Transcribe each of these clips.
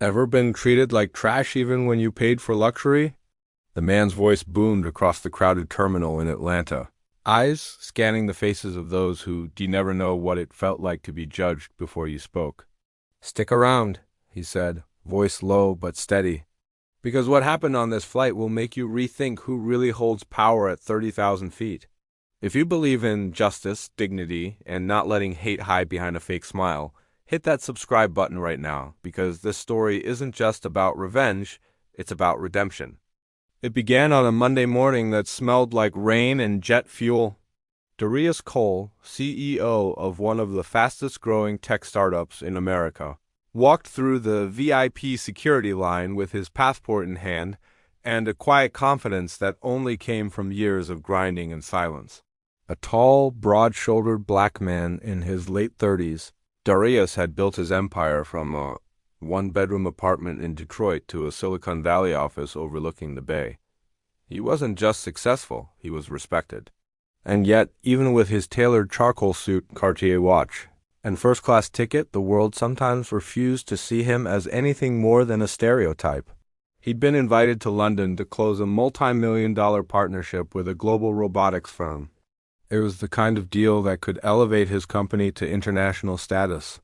Ever been treated like trash even when you paid for luxury? The man's voice boomed across the crowded terminal in Atlanta, eyes scanning the faces of those who do never know what it felt like to be judged before you spoke. Stick around, he said, voice low but steady, because what happened on this flight will make you rethink who really holds power at 30,000 feet. If you believe in justice, dignity, and not letting hate hide behind a fake smile, hit that subscribe button right now, because this story isn't just about revenge, it's about redemption. It began on a Monday morning that smelled like rain and jet fuel. Darius Cole, CEO of one of the fastest-growing tech startups in America, walked through the VIP security line with his passport in hand and a quiet confidence that only came from years of grinding and silence. A tall, broad-shouldered black man in his late 30s, Darius had built his empire from a one-bedroom apartment in Detroit to a Silicon Valley office overlooking the bay. He wasn't just successful, he was respected. And yet, even with his tailored charcoal suit, Cartier watch, and first-class ticket, the world sometimes refused to see him as anything more than a stereotype. He'd been invited to London to close a multi-million-dollar partnership with a global robotics firm. It was the kind of deal that could elevate his company to international status.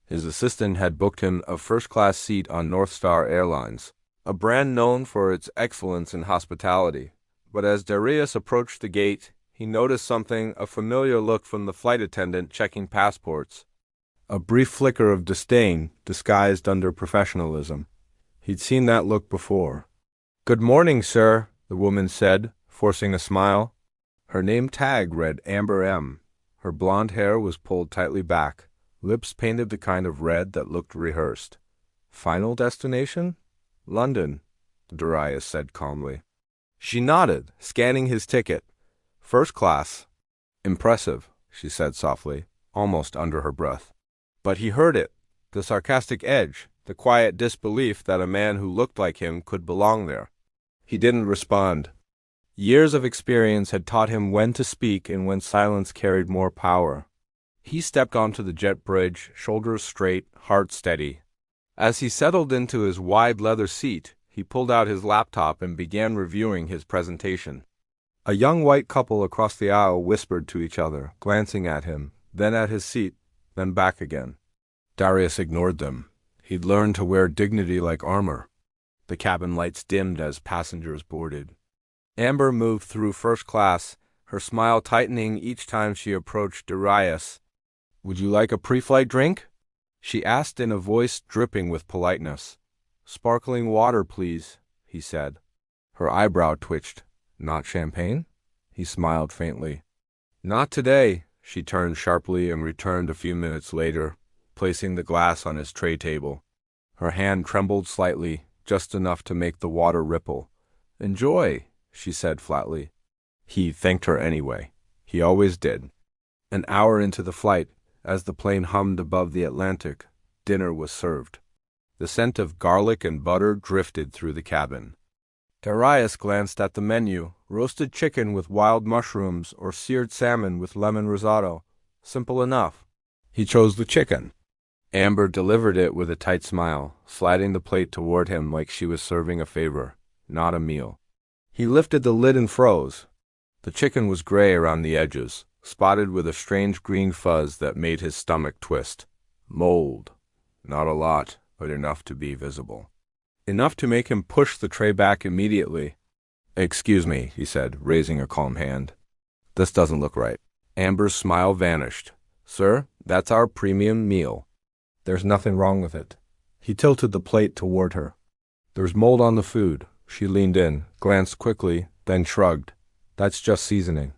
His assistant had booked him a first-class seat on North Star Airlines, a brand known for its excellence in hospitality. But as Darius approached the gate, he noticed something, a familiar look from the flight attendant checking passports. A brief flicker of disdain disguised under professionalism. He'd seen that look before. "Good morning, sir," the woman said, forcing a smile. Her name tag read Amber M. Her blonde hair was pulled tightly back, lips painted the kind of red that looked rehearsed. "Final destination? London," Darius said calmly. She nodded, scanning his ticket. "First class." "Impressive," she said softly, almost under her breath. But he heard it, the sarcastic edge, the quiet disbelief that a man who looked like him could belong there. He didn't respond. Years of experience had taught him when to speak and when silence carried more power. He stepped onto the jet bridge, shoulders straight, heart steady. As he settled into his wide leather seat, he pulled out his laptop and began reviewing his presentation. A young white couple across the aisle whispered to each other, glancing at him, then at his seat, then back again. Darius ignored them. He'd learned to wear dignity like armor. The cabin lights dimmed as passengers boarded. Amber moved through first class, her smile tightening each time she approached Darius. "Would you like a pre-flight drink?" she asked in a voice dripping with politeness. "Sparkling water, please," he said. Her eyebrow twitched. "Not champagne?" He smiled faintly. "Not today." She turned sharply and returned a few minutes later, placing the glass on his tray table. Her hand trembled slightly, just enough to make the water ripple. "Enjoy," she said flatly. He thanked her anyway. He always did. An hour into the flight, as the plane hummed above the Atlantic, dinner was served. The scent of garlic and butter drifted through the cabin. Darius glanced at the menu, roasted chicken with wild mushrooms or seared salmon with lemon risotto. Simple enough. He chose the chicken. Amber delivered it with a tight smile, sliding the plate toward him like she was serving a favor, not a meal. He lifted the lid and froze. The chicken was gray around the edges, spotted with a strange green fuzz that made his stomach twist. Mold. Not a lot, but enough to be visible. Enough to make him push the tray back immediately. "Excuse me," he said, raising a calm hand. "This doesn't look right." Amber's smile vanished. "Sir, that's our premium meal." "There's nothing wrong with it." He tilted the plate toward her. "There's mold on the food." She leaned in, glanced quickly, then shrugged. "That's just seasoning.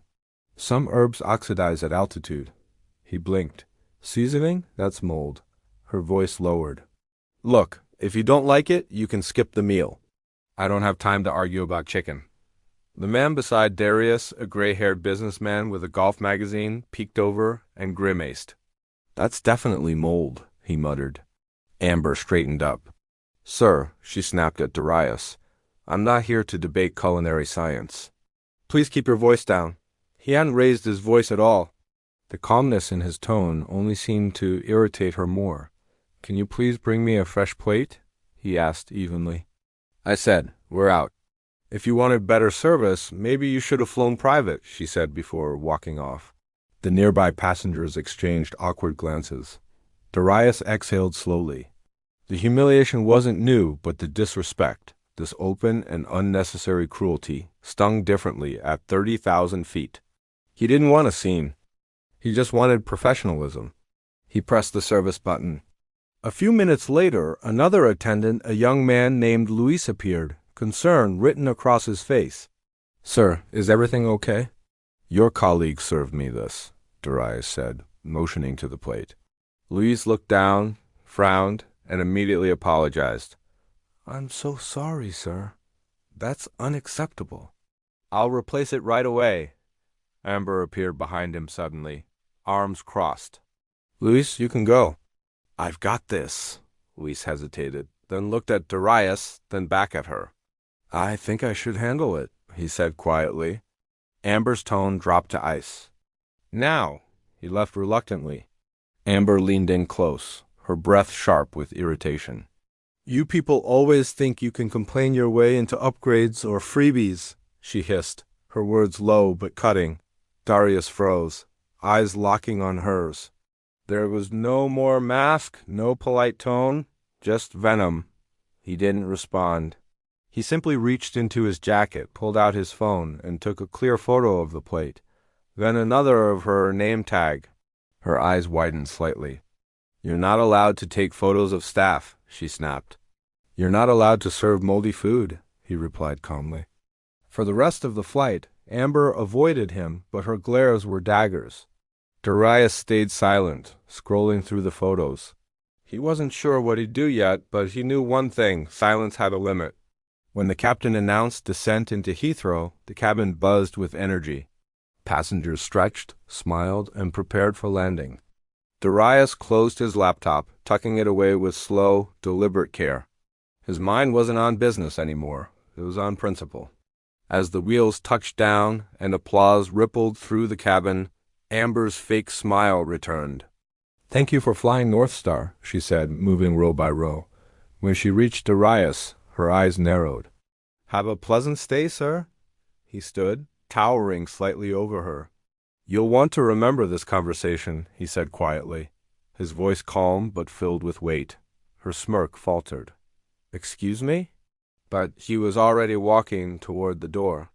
Some herbs oxidize at altitude." He blinked. "Seasoning? That's mold." Her voice lowered. "Look, if you don't like it, you can skip the meal. I don't have time to argue about chicken." The man beside Darius, a gray-haired businessman with a golf magazine, peeked over and grimaced. "That's definitely mold," he muttered. Amber straightened up. "Sir," she snapped at Darius, "I'm not here to debate culinary science." "Please keep your voice down." He hadn't raised his voice at all. The calmness in his tone only seemed to irritate her more. "Can you please bring me a fresh plate?" he asked evenly. I said, "We're out." "If you wanted better service, maybe you should have flown private," she said before walking off. The nearby passengers exchanged awkward glances. Darius exhaled slowly. The humiliation wasn't new, but the disrespect, this open and unnecessary cruelty, stung differently at 30,000 feet. He didn't want a scene. He just wanted professionalism. He pressed the service button. A few minutes later, another attendant, a young man named Luis, appeared, concern written across his face. "Sir, is everything okay?" "Your colleague served me this," Darius said, motioning to the plate. Luis looked down, frowned, and immediately apologized. "I'm so sorry, sir. That's unacceptable." "I'll replace it right away." Amber appeared behind him suddenly, arms crossed. "Luis, you can go." "I've got this." Luis hesitated, then looked at Darius, then back at her. "I think I should handle it," he said quietly. Amber's tone dropped to ice. "Now." He left reluctantly. Amber leaned in close, her breath sharp with irritation. "You people always think you can complain your way into upgrades or freebies," she hissed, her words low but cutting. Darius froze, eyes locking on hers. There was no more mask, no polite tone, just venom. He didn't respond. He simply reached into his jacket, pulled out his phone, and took a clear photo of the plate, then another of her name tag. Her eyes widened slightly. "You're not allowed to take photos of staff," she snapped. "You're not allowed to serve moldy food," he replied calmly. For the rest of the flight, Amber avoided him, but her glares were daggers. Darius stayed silent, scrolling through the photos. He wasn't sure what he'd do yet, but he knew one thing: silence had a limit. When the captain announced descent into Heathrow, the cabin buzzed with energy. Passengers stretched, smiled, and prepared for landing. Darius closed his laptop, tucking it away with slow, deliberate care. His mind wasn't on business anymore. It was on principle. As the wheels touched down and applause rippled through the cabin, Amber's fake smile returned. "Thank you for flying North Star," she said, moving row by row. When she reached Darius, her eyes narrowed. "Have a pleasant stay, sir." He stood, towering slightly over her. "You'll want to remember this conversation," he said quietly, his voice calm but filled with weight. Her smirk faltered. "Excuse me?" But he was already walking toward the door.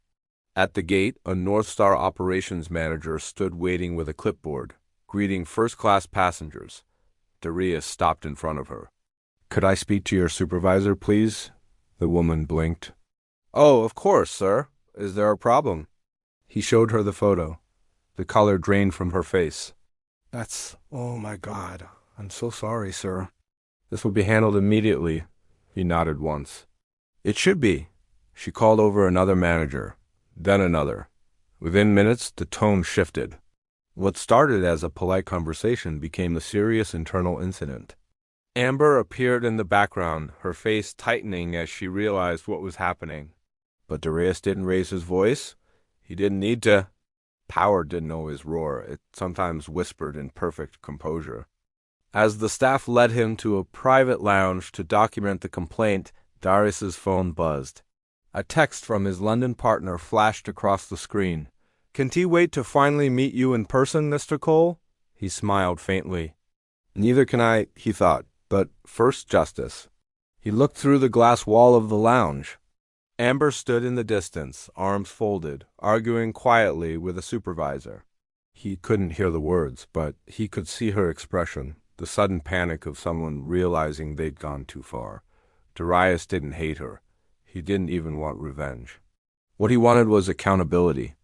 At the gate, a North Star operations manager stood waiting with a clipboard, greeting first-class passengers. Darius stopped in front of her. "Could I speak to your supervisor, please?" The woman blinked. "Oh, of course, sir. Is there a problem?" He showed her the photo. The color drained from her face. Oh my God. I'm so sorry, sir." "This will be handled immediately." He nodded once. "It should be." She called over another manager, then another. Within minutes, the tone shifted. What started as a polite conversation became a serious internal incident. Amber appeared in the background, her face tightening as she realized what was happening. But Darius didn't raise his voice. He didn't need to. Power didn't always roar. It sometimes whispered in perfect composure. As the staff led him to a private lounge to document the complaint, Darius's phone buzzed. A text from his London partner flashed across the screen. "Can't he wait to finally meet you in person, Mr. Cole?" He smiled faintly. "Neither can I," he thought, "but first justice." He looked through the glass wall of the lounge. Amber stood in the distance, arms folded, arguing quietly with a supervisor. He couldn't hear the words, but he could see her expression, the sudden panic of someone realizing they'd gone too far. Darius didn't hate her. He didn't even want revenge. What he wanted was accountability.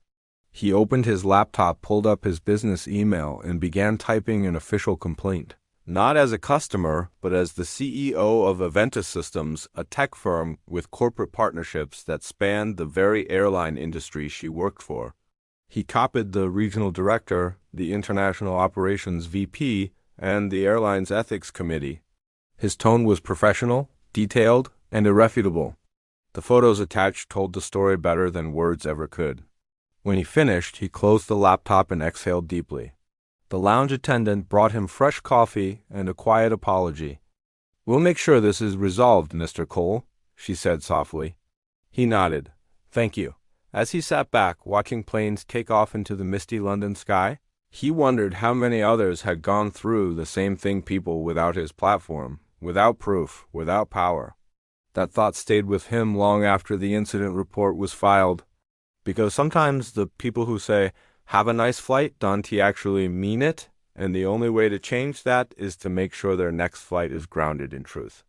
He opened his laptop, pulled up his business email, and began typing an official complaint. Not as a customer, but as the CEO of Aventus Systems, a tech firm with corporate partnerships that spanned the very airline industry she worked for. He copied the regional director, the international operations VP, and the airline's ethics committee. His tone was professional, detailed, and irrefutable. The photos attached told the story better than words ever could. When he finished, he closed the laptop and exhaled deeply. The lounge attendant brought him fresh coffee and a quiet apology. We'll make sure this is resolved, Mr. Cole, she said softly. He nodded. Thank you. As he sat back, watching planes take off into the misty London sky, he wondered how many others had gone through the same thing, people without his platform, without proof, without power. That thought stayed with him long after the incident report was filed, because sometimes the people who say, "Have a nice flight," don't actually mean it, and the only way to change that is to make sure their next flight is grounded in truth.